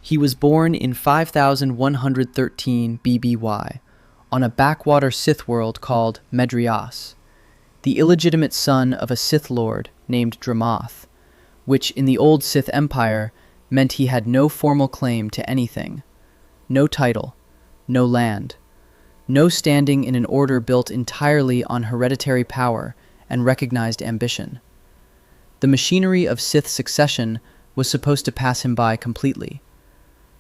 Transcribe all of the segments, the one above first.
He was born in 5113 BBY on a backwater Sith world called Medriaas, the illegitimate son of a Sith Lord named Dramath, which in the Old Sith Empire meant he had no formal claim to anything, no title, no land, no standing in an order built entirely on hereditary power and recognized ambition. The machinery of Sith succession was supposed to pass him by completely.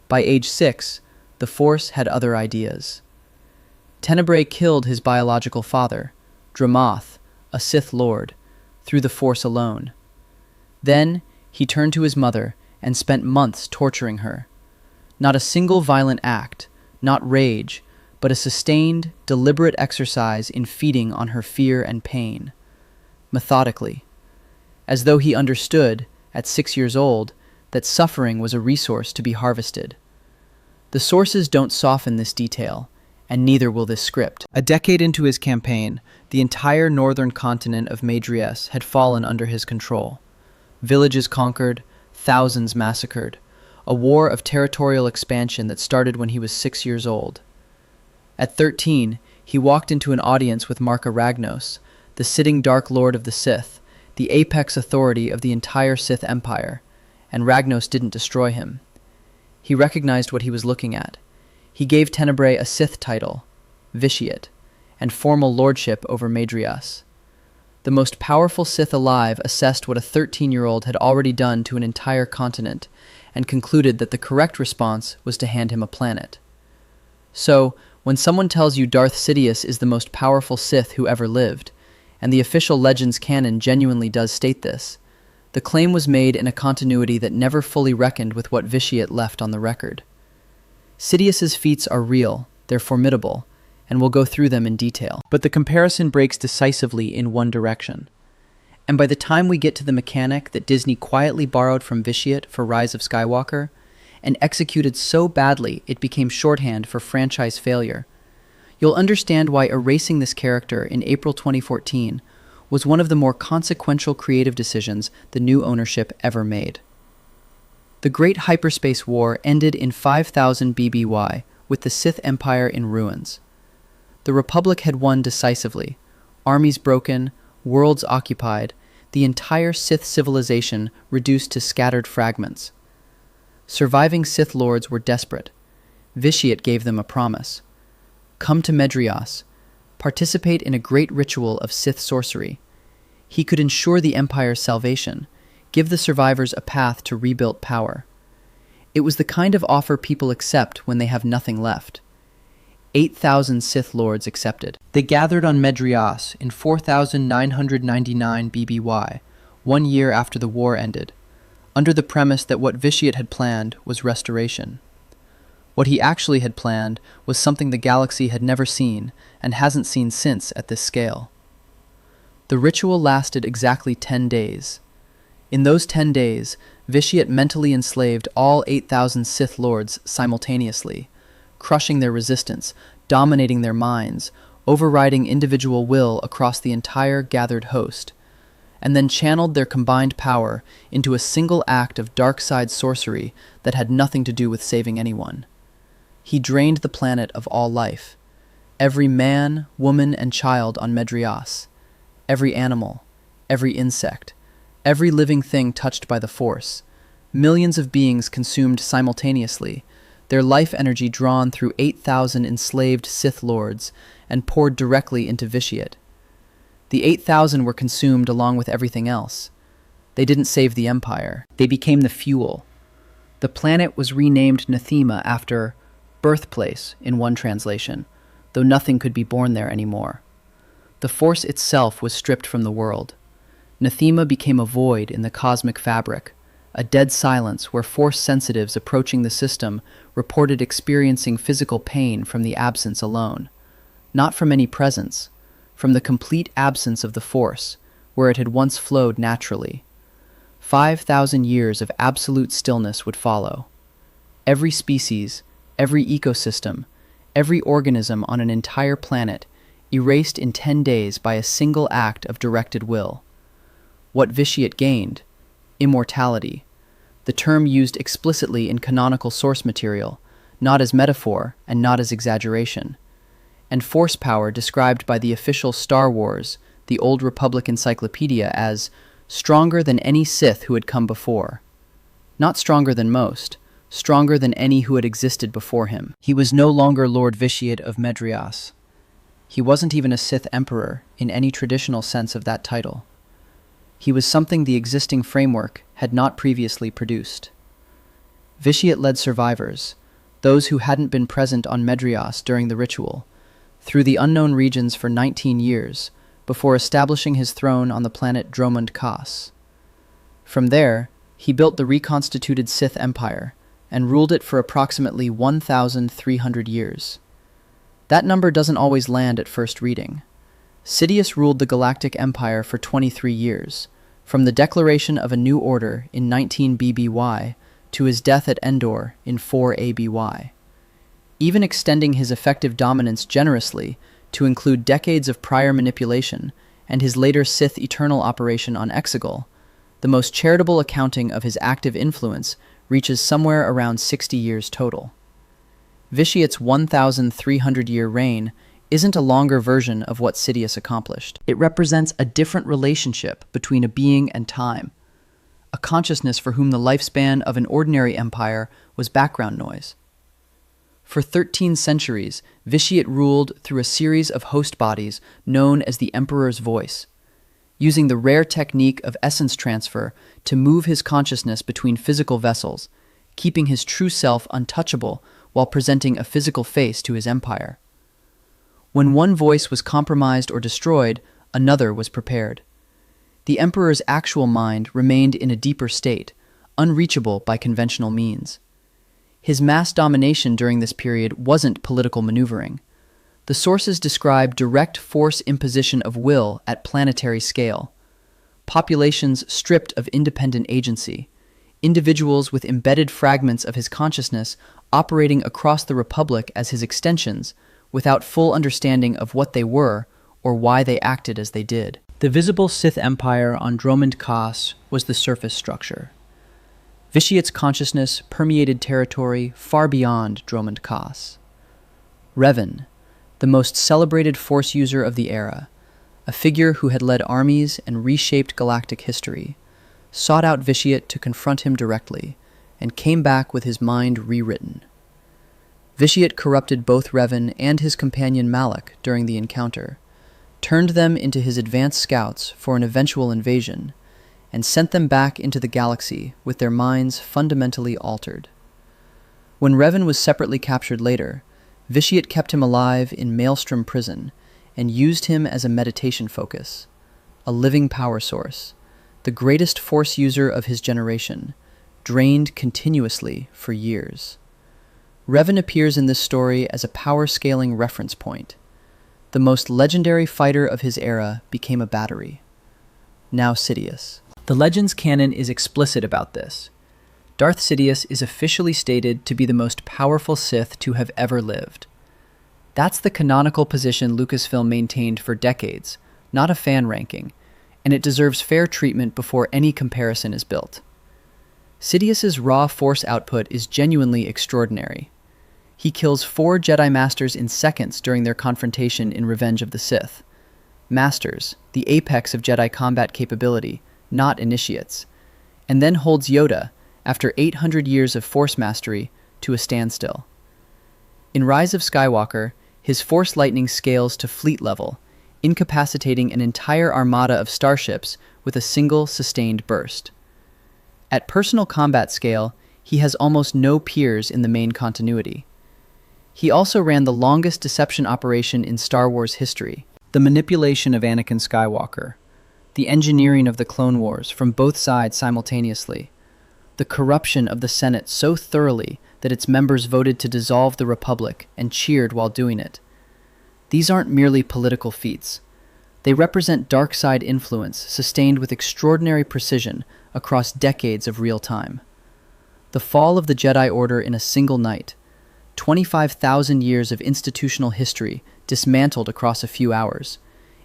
By age 6, the Force had other ideas. Tenebrae killed his biological father, Dramath, a Sith Lord, through the Force alone. Then he turned to his mother and spent months torturing her. Not a single violent act, not rage, but a sustained, deliberate exercise in feeding on her fear and pain. Methodically. As though he understood, at 6 years old, that suffering was a resource to be harvested. The sources don't soften this detail, and neither will this script. A decade into his campaign, the entire northern continent of Medriaas had fallen under his control. Villages conquered, thousands massacred, a war of territorial expansion that started when he was 6 years old. At 13, he walked into an audience with Marka Ragnos, the sitting Dark Lord of the Sith, the apex authority of the entire Sith Empire, and Ragnos didn't destroy him. He recognized what he was looking at. He gave Tenebrae a Sith title, Vitiate, and formal lordship over Medriaas. The most powerful Sith alive assessed what a 13-year-old had already done to an entire continent, and concluded that the correct response was to hand him a planet. So, when someone tells you Darth Sidious is the most powerful Sith who ever lived, and the official Legends canon genuinely does state this, the claim was made in a continuity that never fully reckoned with what Vitiate left on the record. Sidious's feats are real, they're formidable, and we'll go through them in detail. But the comparison breaks decisively in one direction. And by the time we get to the mechanic that Disney quietly borrowed from Vitiate for Rise of Skywalker, and executed so badly it became shorthand for franchise failure, you'll understand why erasing this character in April 2014 was one of the more consequential creative decisions the new ownership ever made. The Great Hyperspace War ended in 5000 BBY with the Sith Empire in ruins. The Republic had won decisively, armies broken, worlds occupied, the entire Sith civilization reduced to scattered fragments. Surviving Sith Lords were desperate. Vitiate gave them a promise. Come to Medriaas. Participate in a great ritual of Sith sorcery. He could ensure the Empire's salvation, give the survivors a path to rebuilt power. It was the kind of offer people accept when they have nothing left. 8,000 Sith Lords accepted. They gathered on Medriaas in 4999 BBY, 1 year after the war ended, under the premise that what Vitiate had planned was restoration. What he actually had planned was something the galaxy had never seen and hasn't seen since at this scale. The ritual lasted exactly 10 days. In those 10 days, Vitiate mentally enslaved all 8,000 Sith Lords simultaneously, crushing their resistance, dominating their minds, overriding individual will across the entire gathered host, and then channeled their combined power into a single act of dark side sorcery that had nothing to do with saving anyone. He drained the planet of all life, every man, woman, and child on Medriaas, every animal, every insect, every living thing touched by the Force, millions of beings consumed simultaneously, their life energy drawn through 8,000 enslaved Sith Lords and poured directly into Vitiate. The 8,000 were consumed along with everything else. They didn't save the Empire. They became the fuel. The planet was renamed Nathema after birthplace in one translation, though nothing could be born there anymore. The Force itself was stripped from the world. Nathema became a void in the cosmic fabric, a dead silence where Force sensitives approaching the system reported experiencing physical pain from the absence alone, not from any presence, from the complete absence of the Force, where it had once flowed naturally. 5,000 years of absolute stillness would follow. Every species, every ecosystem, every organism on an entire planet erased in 10 days by a single act of directed will. What Vitiate gained? Immortality. the term used explicitly in canonical source material, not as metaphor and not as exaggeration, and force power described by the official Star Wars, the Old Republic Encyclopedia, as stronger than any Sith who had come before. Not stronger than most, stronger than any who had existed before him. He was no longer Lord Vitiate of Medriaas. He wasn't even a Sith Emperor in any traditional sense of that title. He was something the existing framework had not previously produced. Vitiate led survivors, those who hadn't been present on Medriaas during the ritual, through the unknown regions for 19 years, before establishing his throne on the planet Dromund. From there, he built the reconstituted Sith Empire, and ruled it for approximately 1,300 years. That number doesn't always land at first reading. Sidious ruled the Galactic Empire for 23 years, from the declaration of a new order in 19 BBY to his death at Endor in 4 ABY. Even extending his effective dominance generously to include decades of prior manipulation and his later Sith Eternal operation on Exegol, the most charitable accounting of his active influence reaches somewhere around 60 years total. Vitiate's 1,300-year reign isn't a longer version of what Sidious accomplished. It represents a different relationship between a being and time, a consciousness for whom the lifespan of an ordinary empire was background noise. For 13 centuries, Vitiate ruled through a series of host bodies known as the Emperor's Voice, using the rare technique of essence transfer to move his consciousness between physical vessels, keeping his true self untouchable while presenting a physical face to his empire. When one voice was compromised or destroyed, another was prepared. The Emperor's actual mind remained in a deeper state, unreachable by conventional means. His mass domination during this period wasn't political maneuvering. The sources describe direct force imposition of will at planetary scale. Populations stripped of independent agency. Individuals with embedded fragments of his consciousness operating across the Republic as his extensions, without full understanding of what they were or why they acted as they did. The visible Sith Empire on Dromund was the surface structure. Vitiate's consciousness permeated territory far beyond Dromund. Revan, the most celebrated Force user of the era, a figure who had led armies and reshaped galactic history, sought out Vitiate to confront him directly, and came back with his mind rewritten. Vitiate corrupted both Revan and his companion Malak during the encounter, turned them into his advanced scouts for an eventual invasion, and sent them back into the galaxy with their minds fundamentally altered. When Revan was separately captured later, Vitiate kept him alive in Maelstrom Prison and used him as a meditation focus, a living power source, the greatest Force user of his generation, drained continuously for years. Revan appears in this story as a power-scaling reference point. The most legendary fighter of his era became a battery. Now Sidious. The Legends canon is explicit about this. Darth Sidious is officially stated to be the most powerful Sith to have ever lived. That's the canonical position Lucasfilm maintained for decades, not a fan ranking, and it deserves fair treatment before any comparison is built. Sidious's raw Force output is genuinely extraordinary. He kills 4 Jedi Masters in seconds during their confrontation in Revenge of the Sith. Masters, the apex of Jedi combat capability, not initiates, and then holds Yoda, after 800 years of Force mastery, to a standstill. In Rise of Skywalker, his Force lightning scales to fleet level, incapacitating an entire armada of starships with a single sustained burst. At personal combat scale, he has almost no peers in the main continuity. He also ran the longest deception operation in Star Wars history, the manipulation of Anakin Skywalker, the engineering of the Clone Wars from both sides simultaneously, the corruption of the Senate so thoroughly that its members voted to dissolve the Republic and cheered while doing it. These aren't merely political feats. They represent dark side influence sustained with extraordinary precision across decades of real time. The fall of the Jedi Order in a single night, 25,000 years of institutional history dismantled across a few hours,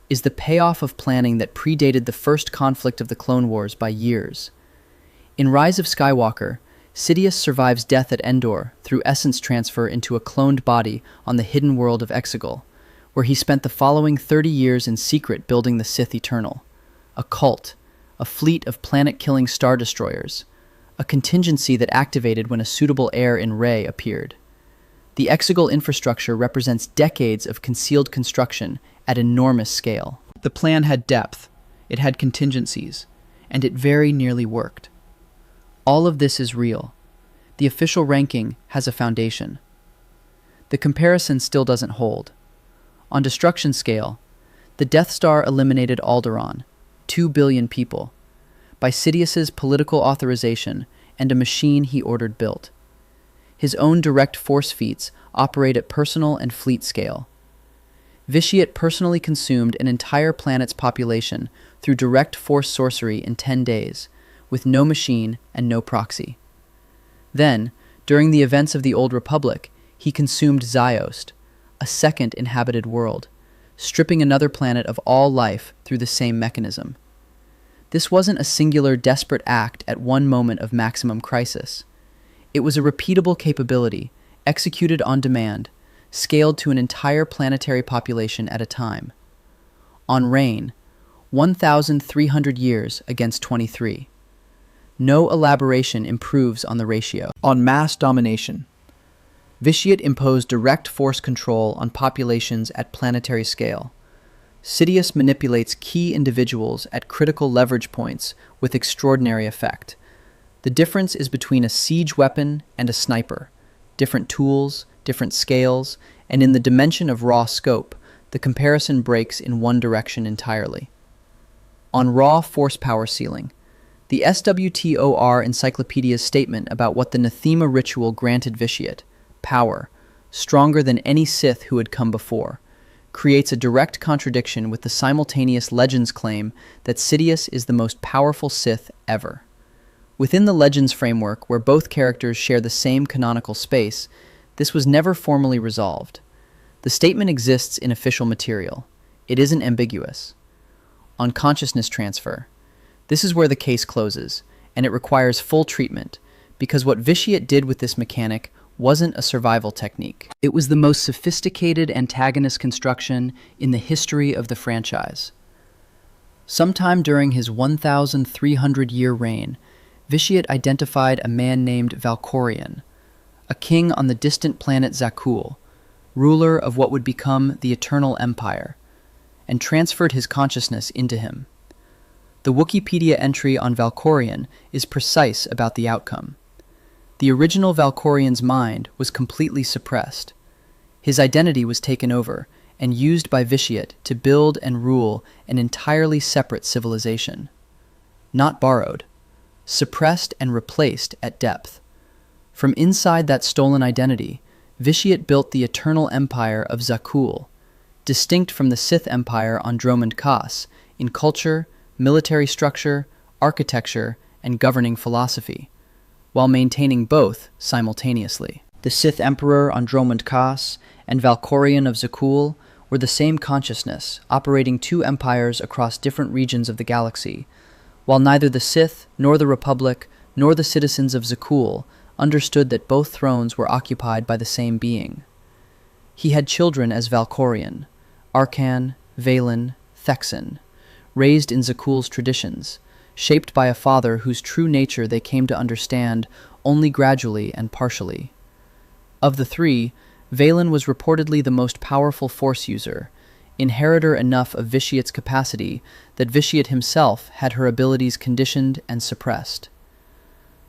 is the payoff of planning that predated the first conflict of the Clone Wars by years. In Rise of Skywalker, Sidious survives death at Endor through essence transfer into a cloned body on the hidden world of Exegol, where he spent the following 30 years in secret building the Sith Eternal, a cult, a fleet of planet-killing star destroyers, a contingency that activated when a suitable heir in Rey appeared. The Exegol infrastructure represents decades of concealed construction at enormous scale. The plan had depth, it had contingencies, and it very nearly worked. All of this is real. The official ranking has a foundation. The comparison still doesn't hold. On destruction scale, the Death Star eliminated Alderaan, 2 billion people, by Sidious's political authorization and a machine he ordered built. His own direct force feats operate at personal and fleet scale. Vitiate personally consumed an entire planet's population through direct force sorcery in 10 days, with no machine and no proxy. Then, during the events of the Old Republic, he consumed Ziost, a second inhabited world, stripping another planet of all life through the same mechanism. This wasn't a singular, desperate act at one moment of maximum crisis. It was a repeatable capability, executed on demand, scaled to an entire planetary population at a time. On Reign, 1,300 years against 23. No elaboration improves on the ratio. On mass domination, Vitiate imposed direct force control on populations at planetary scale. Sidious manipulates key individuals at critical leverage points with extraordinary effect. The difference is between a siege weapon and a sniper. Different tools, different scales, and in the dimension of raw scope, the comparison breaks in one direction entirely. On raw force power ceiling, the SWTOR Encyclopedia's statement about what the Nathema ritual granted Vitiate, power, stronger than any Sith who had come before, creates a direct contradiction with the simultaneous Legends claim that Sidious is the most powerful Sith ever. Within the Legends framework, where both characters share the same canonical space, this was never formally resolved. The statement exists in official material. It isn't ambiguous. On consciousness transfer, this is where the case closes, and it requires full treatment, because what Vitiate did with this mechanic wasn't a survival technique. It was the most sophisticated antagonist construction in the history of the franchise. Sometime during his 1,300-year reign, Vitiate identified a man named Valkorion, a king on the distant planet Zakul, ruler of what would become the Eternal Empire, and transferred his consciousness into him. The Wikipedia entry on Valkorion is precise about the outcome. The original Valkorion's mind was completely suppressed. His identity was taken over and used by Vitiate to build and rule an entirely separate civilization. Not borrowed, suppressed and replaced at depth. From inside that stolen identity, Vitiate built the Eternal Empire of Zakul, distinct from the Sith Empire on Dromund in culture, military structure, architecture, and governing philosophy, while maintaining both simultaneously. The Sith Emperor on Dromund and Valkorion of Zakul were the same consciousness, operating two empires across different regions of the galaxy, while neither the Sith, nor the Republic, nor the citizens of Zakul understood that both thrones were occupied by the same being. He had children as Valkorion, Arcan, Valen, Thexan, raised in Zakul's traditions, shaped by a father whose true nature they came to understand only gradually and partially. Of the three, Valen was reportedly the most powerful Force user, inheritor enough of Vitiate's capacity that Vitiate himself had her abilities conditioned and suppressed.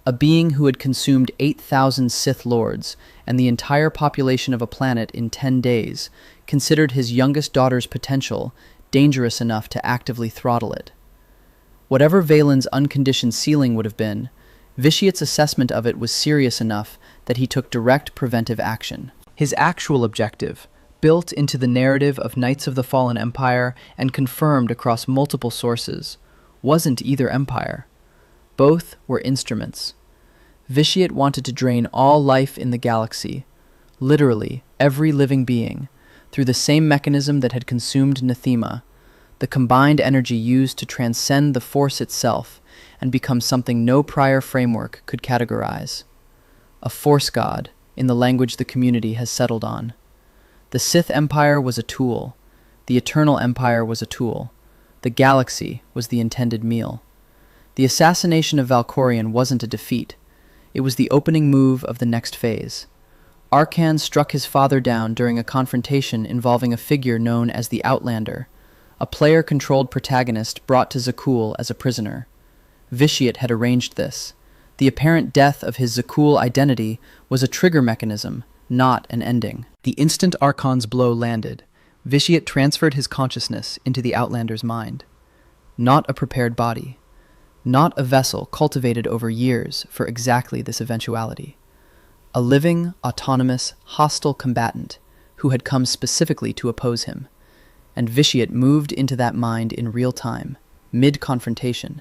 A being who had consumed 8,000 Sith Lords and the entire population of a planet in 10 days, considered his youngest daughter's potential dangerous enough to actively throttle it. Whatever Valen's unconditioned ceiling would have been, Vitiate's assessment of it was serious enough that he took direct preventive action. His actual objective, built into the narrative of Knights of the Fallen Empire and confirmed across multiple sources, wasn't either empire. Both were instruments. Vitiate wanted to drain all life in the galaxy, literally every living being, through the same mechanism that had consumed Nathema, the combined energy used to transcend the Force itself and become something no prior framework could categorize. A force god, in the language the community has settled on. The Sith Empire was a tool. The Eternal Empire was a tool. The galaxy was the intended meal. The assassination of Valkorion wasn't a defeat. It was the opening move of the next phase. Arcan struck his father down during a confrontation involving a figure known as the Outlander, a player-controlled protagonist brought to Zakuul as a prisoner. Vitiate had arranged this. The apparent death of his Zakuul identity was a trigger mechanism, not an ending. The instant Archon's blow landed, Vitiate transferred his consciousness into the Outlander's mind. Not a prepared body. Not a vessel cultivated over years for exactly this eventuality. A living, autonomous, hostile combatant who had come specifically to oppose him. And Vitiate moved into that mind in real time, mid-confrontation,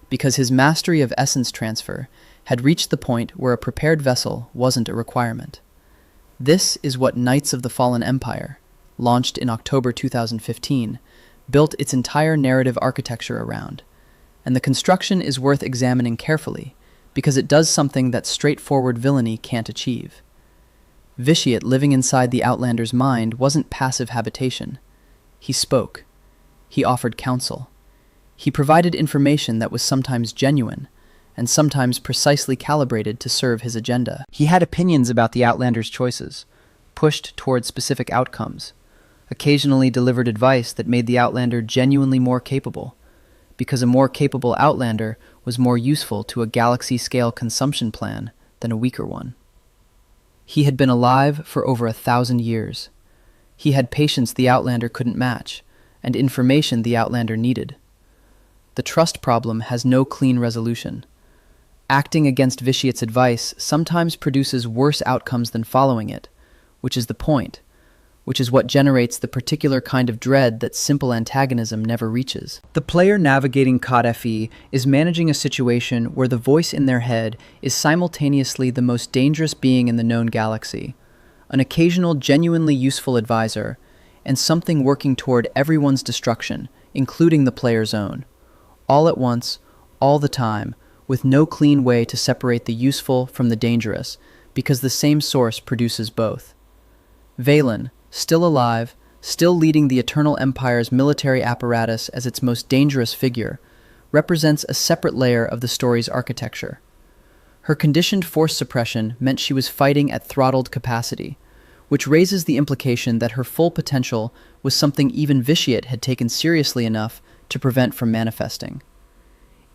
because his mastery of essence transfer had reached the point where a prepared vessel wasn't a requirement. This is what Knights of the Fallen Empire, launched in October 2015, built its entire narrative architecture around. And the construction is worth examining carefully, because it does something that straightforward villainy can't achieve. Vitiate living inside the Outlander's mind wasn't passive habitation. He spoke. He offered counsel. He provided information that was sometimes genuine, and sometimes precisely calibrated to serve his agenda. He had opinions about the Outlander's choices, pushed toward specific outcomes, occasionally delivered advice that made the Outlander genuinely more capable, because a more capable Outlander was more useful to a galaxy-scale consumption plan than a weaker one. He had been alive for over 1,000 years. He had patience the Outlander couldn't match, and information the Outlander needed. The trust problem has no clean resolution. Acting against Vitiate's advice sometimes produces worse outcomes than following it, which is the point, which is what generates the particular kind of dread that simple antagonism never reaches. The player navigating COD-FE is managing a situation where the voice in their head is simultaneously the most dangerous being in the known galaxy, an occasional genuinely useful advisor, and something working toward everyone's destruction, including the player's own. All at once, all the time, with no clean way to separate the useful from the dangerous, because the same source produces both. Vaylin, still alive, still leading the Eternal Empire's military apparatus as its most dangerous figure, represents a separate layer of the story's architecture. Her conditioned force suppression meant she was fighting at throttled capacity, which raises the implication that her full potential was something even Vitiate had taken seriously enough to prevent from manifesting.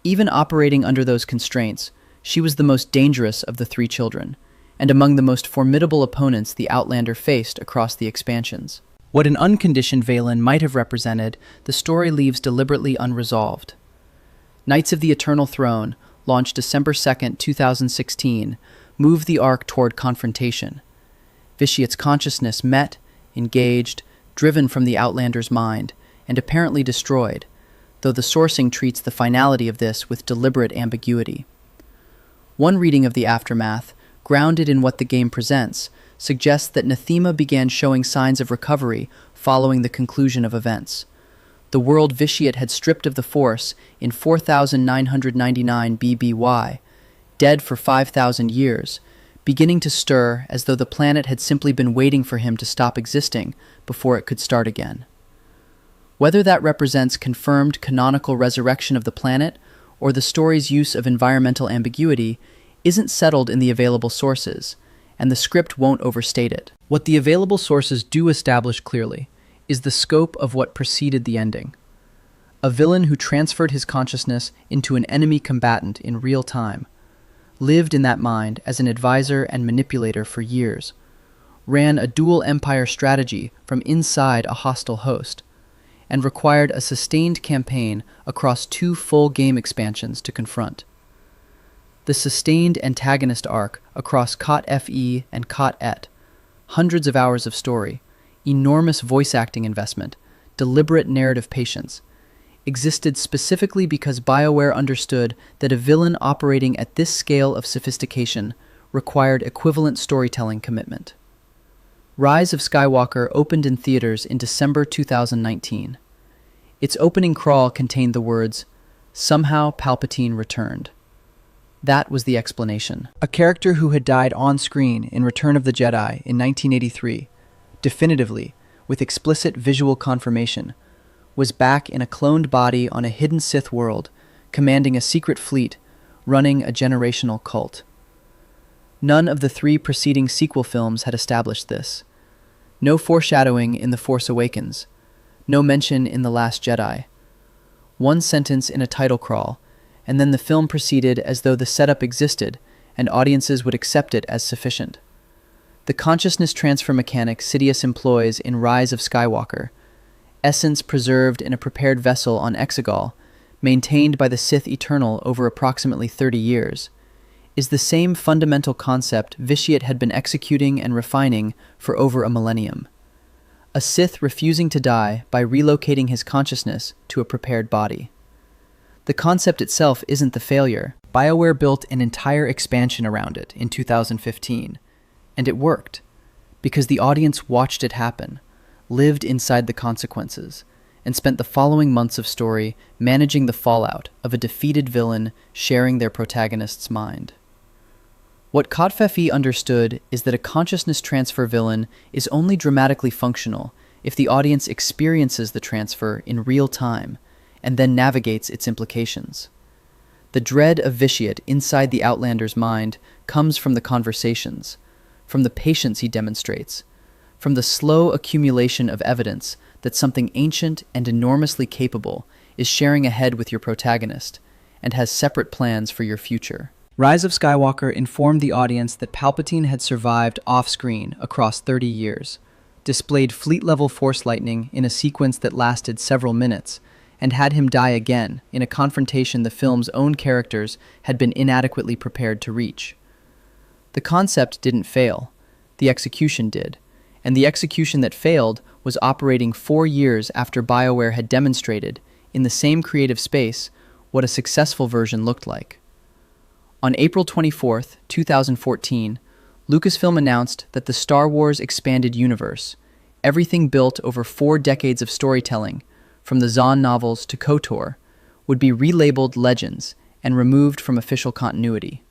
Even operating under those constraints, she was the most dangerous of the three children, and among the most formidable opponents the Outlander faced across the expansions. What an unconditioned Vaylin might have represented, the story leaves deliberately unresolved. Knights of the Eternal Throne, launched December 2nd, 2016, moved the arc toward confrontation. Vitiate's consciousness met, engaged, driven from the Outlander's mind, and apparently destroyed, though the sourcing treats the finality of this with deliberate ambiguity. One reading of the aftermath, grounded in what the game presents, suggests that Nathema began showing signs of recovery following the conclusion of events. The world Vitiate had stripped of the Force in 4999 BBY, dead for 5,000 years, beginning to stir as though the planet had simply been waiting for him to stop existing before it could start again. Whether that represents confirmed canonical resurrection of the planet or the story's use of environmental ambiguity isn't settled in the available sources, and the script won't overstate it. What the available sources do establish clearly is the scope of what preceded the ending. A villain who transferred his consciousness into an enemy combatant in real time, lived in that mind as an advisor and manipulator for years, ran a dual empire strategy from inside a hostile host, and required a sustained campaign across 2 full game expansions to confront. The sustained antagonist arc across COD-FE and COD-ET, hundreds of hours of story, enormous voice acting investment, deliberate narrative patience, existed specifically because BioWare understood that a villain operating at this scale of sophistication required equivalent storytelling commitment. Rise of Skywalker opened in theaters in December 2019. Its opening crawl contained the words, Somehow Palpatine returned. That was the explanation. A character who had died on screen in Return of the Jedi in 1983, definitively, with explicit visual confirmation, was back in a cloned body on a hidden Sith world, commanding a secret fleet, running a generational cult. None of the 3 preceding sequel films had established this. No foreshadowing in The Force Awakens. No mention in The Last Jedi. One sentence in a title crawl, and then the film proceeded as though the setup existed and audiences would accept it as sufficient. The consciousness transfer mechanic Sidious employs in Rise of Skywalker, essence preserved in a prepared vessel on Exegol, maintained by the Sith Eternal over approximately 30 years, is the same fundamental concept Vitiate had been executing and refining for over a millennium. A Sith refusing to die by relocating his consciousness to a prepared body. The concept itself isn't the failure. BioWare built an entire expansion around it in 2015, and it worked, because the audience watched it happen, lived inside the consequences, and spent the following months of story managing the fallout of a defeated villain sharing their protagonist's mind. What Codfefi understood is that a consciousness transfer villain is only dramatically functional if the audience experiences the transfer in real time, and then navigates its implications. The dread of Vitiate inside the Outlander's mind comes from the conversations, from the patience he demonstrates, from the slow accumulation of evidence that something ancient and enormously capable is sharing ahead with your protagonist and has separate plans for your future. Rise of Skywalker informed the audience that Palpatine had survived off-screen across 30 years, displayed fleet-level force lightning in a sequence that lasted several minutes, and had him die again in a confrontation the film's own characters had been inadequately prepared to reach. The concept didn't fail, the execution did, and the execution that failed was operating 4 years after BioWare had demonstrated, in the same creative space, what a successful version looked like. On April 24, 2014, Lucasfilm announced that the Star Wars Expanded Universe, everything built over 4 decades of storytelling, from the Zahn novels to KOTOR, would be relabeled Legends and removed from official continuity.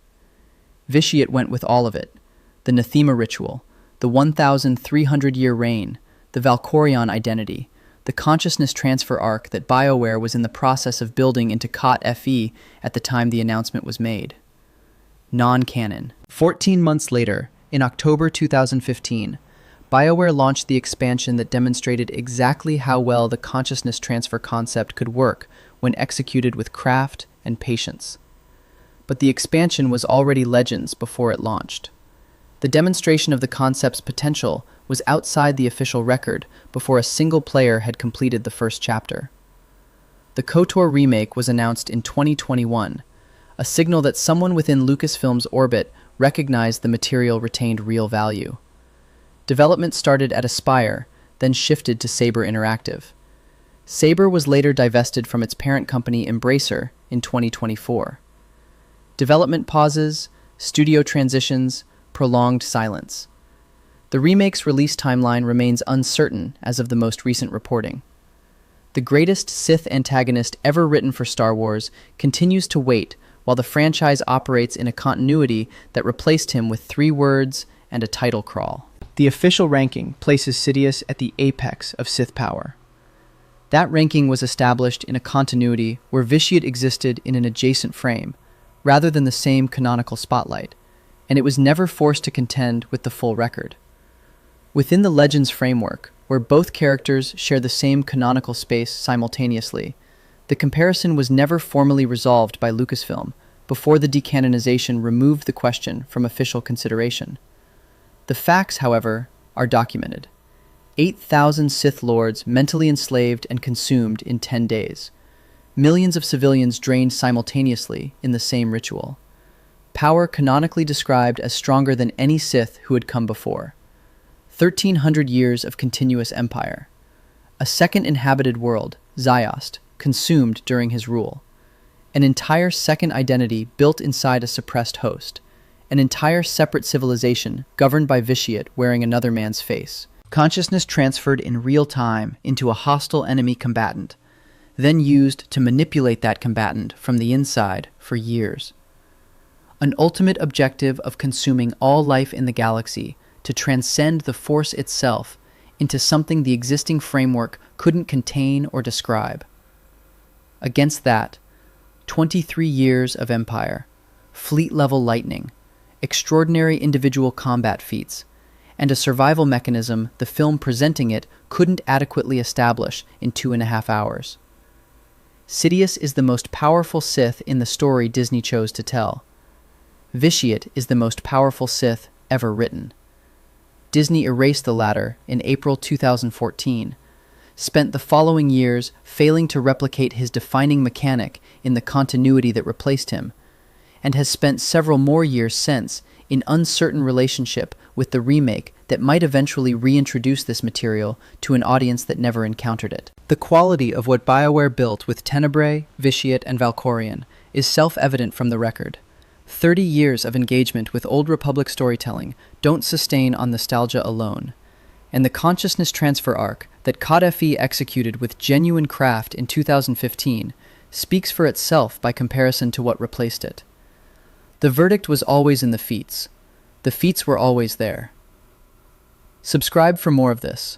Vitiate went with all of it: the Nathema ritual, the 1,300-year reign, the Valkorion identity, the consciousness transfer arc that BioWare was in the process of building into COT-FE at the time the announcement was made. Non-canon. 14 months later, in October 2015, BioWare launched the expansion that demonstrated exactly how well the consciousness transfer concept could work when executed with craft and patience. But the expansion was already Legends before it launched. The demonstration of the concept's potential was outside the official record before a single player had completed the first chapter. The KOTOR remake was announced in 2021, a signal that someone within Lucasfilm's orbit recognized the material retained real value. Development started at Aspire, then shifted to Saber Interactive. Saber was later divested from its parent company Embracer in 2024. Development pauses, studio transitions, prolonged silence. The remake's release timeline remains uncertain as of the most recent reporting. The greatest Sith antagonist ever written for Star Wars continues to wait while the franchise operates in a continuity that replaced him with 3 words and a title crawl. The official ranking places Sidious at the apex of Sith power. That ranking was established in a continuity where Vitiate existed in an adjacent frame, rather than the same canonical spotlight, and it was never forced to contend with the full record. Within the Legends framework, where both characters share the same canonical space simultaneously, the comparison was never formally resolved by Lucasfilm before the decanonization removed the question from official consideration. The facts, however, are documented. 8,000 Sith Lords mentally enslaved and consumed in 10 days. Millions of civilians drained simultaneously in the same ritual. Power canonically described as stronger than any Sith who had come before. 1,300 years of continuous empire. A second inhabited world, Ziost, consumed during his rule. An entire second identity built inside a suppressed host. An entire separate civilization governed by Vitiate wearing another man's face. Consciousness transferred in real time into a hostile enemy combatant. then used to manipulate that combatant from the inside for years. An ultimate objective of consuming all life in the galaxy to transcend the Force itself into something the existing framework couldn't contain or describe. Against that, 23 years of Empire, fleet-level lightning, extraordinary individual combat feats, and a survival mechanism the film presenting it couldn't adequately establish in 2.5 hours. Sidious is the most powerful Sith in the story Disney chose to tell. Vitiate is the most powerful Sith ever written. Disney erased the latter in April 2014, spent the following years failing to replicate his defining mechanic in the continuity that replaced him, and has spent several more years since in uncertain relationship with the remake that might eventually reintroduce this material to an audience that never encountered it. The quality of what BioWare built with Tenebrae, Vitiate, and Valkorion is self-evident from the record. 30 years of engagement with Old Republic storytelling don't sustain on nostalgia alone, and the consciousness transfer arc that COD FE executed with genuine craft in 2015 speaks for itself by comparison to what replaced it. The verdict was always in the feats. The feats were always there. Subscribe for more of this.